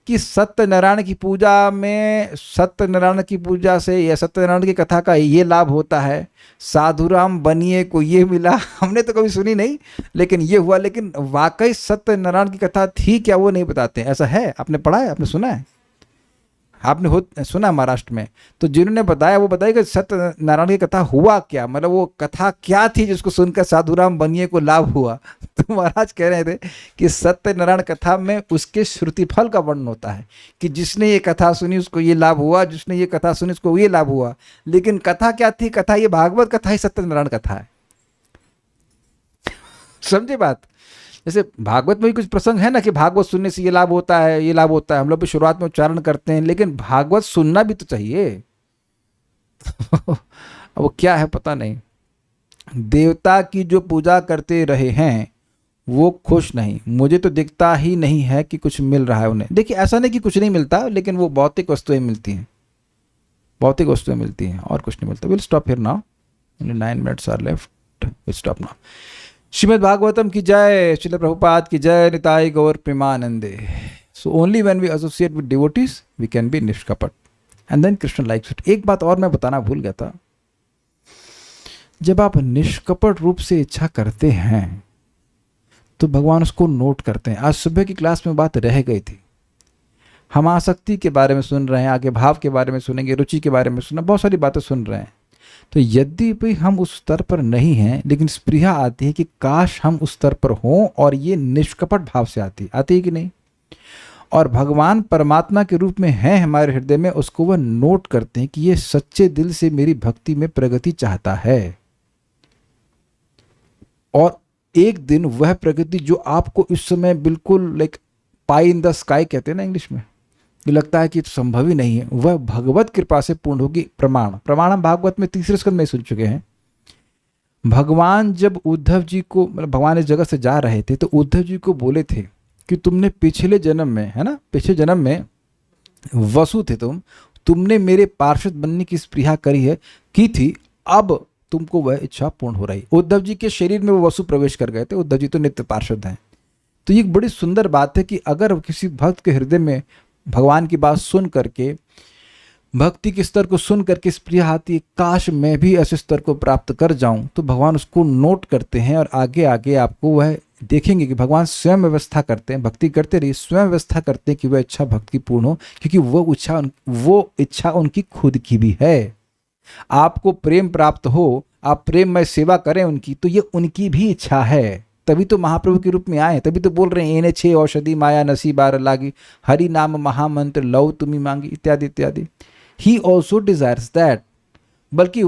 कि सत्यनारायण की पूजा में, सत्यनारायण की पूजा से या सत्यनारायण की कथा का ये लाभ होता है, साधुराम बनिए को ये मिला। हमने तो कभी सुनी नहीं, लेकिन ये हुआ। लेकिन वाकई सत्यनारायण की कथा थी क्या वो नहीं बताते। ऐसा है? आपने पढ़ा है? आपने सुना है? आपने सुना महाराष्ट्र में? तो जिन्होंने बताया वो बताया कि सत्यनारायण की कथा हुआ क्या, मतलब वो कथा क्या थी जिसको सुनकर साधुराम बनिए को लाभ हुआ। तो महाराज कह रहे थे कि सत्यनारायण कथा में उसके श्रुति फल का वर्णन होता है कि जिसने ये कथा सुनी उसको ये लाभ हुआ, जिसने ये कथा सुनी उसको ये लाभ हुआ। लेकिन कथा क्या थी? कथा ये भागवत कथा ही सत्यनारायण कथा है। समझे बात? जैसे भागवत में भी कुछ प्रसंग है ना कि भागवत सुनने से ये लाभ होता है, ये लाभ होता है। हम लोग भी शुरुआत में उच्चारण करते हैं, लेकिन भागवत सुनना भी तो चाहिए। अब वो क्या है पता नहीं। देवता की जो पूजा करते रहे हैं वो खुश नहीं। मुझे तो दिखता ही नहीं है कि कुछ मिल रहा है उन्हें। देखिए, ऐसा नहीं कि कुछ नहीं मिलता, लेकिन वो भौतिक वस्तुएं मिलती हैं। भौतिक वस्तुएं मिलती हैं और कुछ नहीं मिलता। Will stop here now, only 9 minutes are left, will stop now. Shrimad Bhagavatam की जय, श्रील प्रभुपाद की जय, निताई गौर प्रेमानंदे। So only when we associate with devotees we can be निष्कपट and then Krishna likes it. एक बात और मैं बताना भूल गया था, जब आप निष्कपट रूप से इच्छा करते हैं तो भगवान उसको नोट करते हैं। आज सुबह की क्लास में बात रह गई थी, हम आसक्ति के बारे में सुन रहे हैं, आगे भाव के बारे में सुनेंगे, रुचि के बारे में सुना, बहुत सारी बातें सुन रहे हैं। तो यद्यपि हम उस स्तर पर नहीं हैं, लेकिन स्पृहा आती है कि काश हम उस स्तर पर हों, और ये निष्कपट भाव से आती है कि नहीं। और भगवान परमात्मा के रूप में है हमारे हृदय में, उसको वह नोट करते हैं कि ये सच्चे दिल से मेरी भक्ति में प्रगति चाहता है। और एक दिन वह प्रगति जो आपको इस समय बिल्कुल like pi in the sky कहते हैं ना इंग्लिश में, ये लगता है कि तो संभव ही नहीं है, वह भगवत कृपा से पूर्ण होगी। प्रमाण हम भागवत में 3 स्कंद में सुन चुके हैं। भगवान जब उद्धव जी को, मतलब भगवान इस जगत से जा रहे थे, तो उद्धव जी को बोले थे कि तुमने पिछले जन्म में, है ना, पिछले जन्म में वसु थे तुमने मेरे पार्षद बनने की स्पृहा करी है, की थी, अब तुमको वह इच्छा पूर्ण हो रही। उद्धव जी के शरीर में वो वसु प्रवेश कर गए थे, उद्धव जी तो नित्य पार्षद हैं। तो ये एक बड़ी सुंदर बात है कि अगर किसी भक्त के हृदय में भगवान की बात सुन करके, भक्ति के स्तर को सुन करके स्पृहा आती है, काश मैं भी ऐसे स्तर को प्राप्त कर जाऊं, तो भगवान उसको नोट करते हैं और आगे आगे आपको वह देखेंगे कि भगवान स्वयं व्यवस्था करते हैं, भक्ति करते रहिए, स्वयं व्यवस्था करते हैं कि वह इच्छा भक्ति पूर्ण हो, क्योंकि वो इच्छा उनकी खुद की भी है। आपको प्रेम प्राप्त हो, आप प्रेम में सेवा करें उनकी, तो ये उनकी भी इच्छा है। तभी तो महाप्रभु के रूप में आए, तभी तो बोल रहे हैं इन्हें 6 औषधि माया नसी बार लागी, हरि नाम महामंत्र लव तुम्ही मांगी, इत्यादि इत्यादि। He also desires that. बल्कि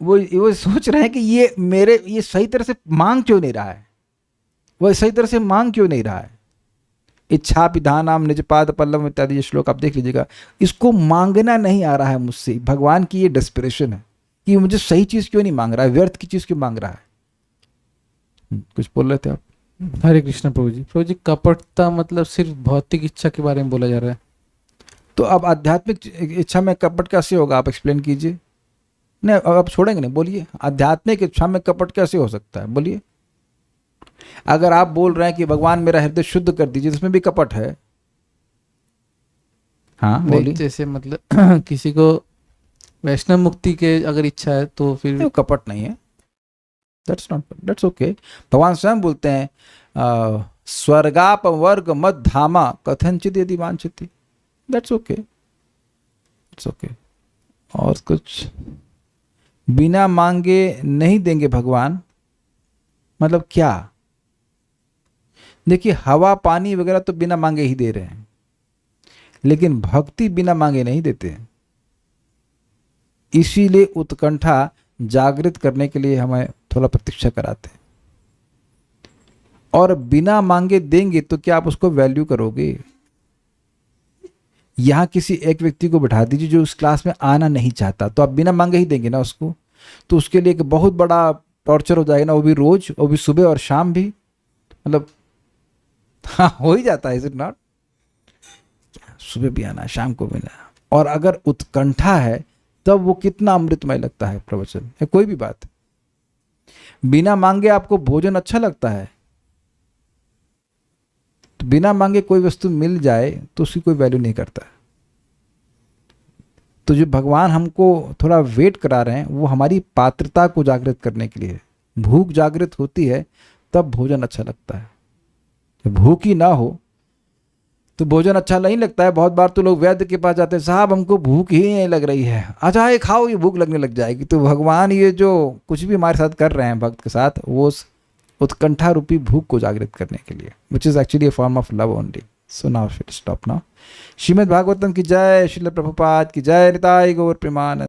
वो सोच रहे हैं कि ये सही तरह से मांग क्यों नहीं रहा है, वह सही तरह से मांग क्यों नहीं रहा है। इच्छा पिधानाम निजपाद पल्लव इत्यादि ये श्लोक आप देख लीजिएगा, इसको मांगना नहीं आ रहा है मुझसे। भगवान की ये डेस्परेशन है कि मुझे सही चीज क्यों नहीं मांग रहा है, व्यर्थ की चीज क्यों मांग रहा है। कुछ बोल रहे थे आप? हरे कृष्ण प्रभु जी। प्रभु जी, कपटता मतलब सिर्फ भौतिक इच्छा के बारे में बोला जा रहा है? तो अब आध्यात्मिक इच्छा में कपट कैसे होगा, आप एक्सप्लेन कीजिए। नहीं अब छोड़ेंगे नहीं, बोलिए आध्यात्मिक इच्छा में कपट कैसे हो सकता है, बोलिए। अगर आप बोल रहे हैं कि भगवान मेरा हृदय शुद्ध कर दीजिए, तो उसमें भी कपट है। हाँ बोलिए। जैसे मतलब किसी को वैष्णव मुक्ति के अगर इच्छा है तो फिर कपट नहीं है, दैट्स ओके। भगवान स्वयं बोलते हैं स्वर्गाप वर्ग मद धामा कथनचित यदि वांछति, दैट्स ओके, इट्स ओके। और कुछ बिना मांगे नहीं देंगे भगवान, मतलब क्या? देखिए हवा पानी वगैरह तो बिना मांगे ही दे रहे हैं, लेकिन भक्ति बिना मांगे नहीं देते। इसीलिए उत्कंठा जागृत करने के लिए हमें थोड़ा प्रतीक्षा कराते हैं। और बिना मांगे देंगे तो क्या आप उसको वैल्यू करोगे? यहां किसी एक व्यक्ति को बैठा दीजिए जो उस क्लास में आना नहीं चाहता, तो आप बिना मांगे ही देंगे ना उसको, तो उसके लिए एक बहुत बड़ा टॉर्चर हो जाएगा ना, वो भी रोज, वो भी सुबह और शाम भी, मतलब हाँ हो ही जाता है, इज इट नॉट? सुबह भी आना शाम को भी आना। और अगर उत्कंठा है तब वो कितना अमृतमय लगता है प्रवचन, है कोई भी बात। बिना मांगे आपको भोजन अच्छा लगता है, तो बिना मांगे कोई वस्तु मिल जाए तो उसकी कोई वैल्यू नहीं करता। तो जो भगवान हमको थोड़ा वेट करा रहे हैं वो हमारी पात्रता को जागृत करने के लिए। भूख जागृत होती है तब भोजन अच्छा लगता है, जब भूख ही ना हो तो भोजन अच्छा नहीं लगता है। बहुत बार तो लोग वैद्य के पास जाते हैं, साहब हमको भूख ही नहीं लग रही है, अच्छा ये खाओ, ये भूख लगने लग जाएगी। तो भगवान ये जो कुछ भी हमारे साथ कर रहे हैं भक्त के साथ, वो उत्कंठा रूपी भूख को जागृत करने के लिए, which is actually a form of love only. So now should stop now. Shrimad Bhagavatam की जय, श्रील प्रभुपाद की जय, निताई गौर प्रेमानंद।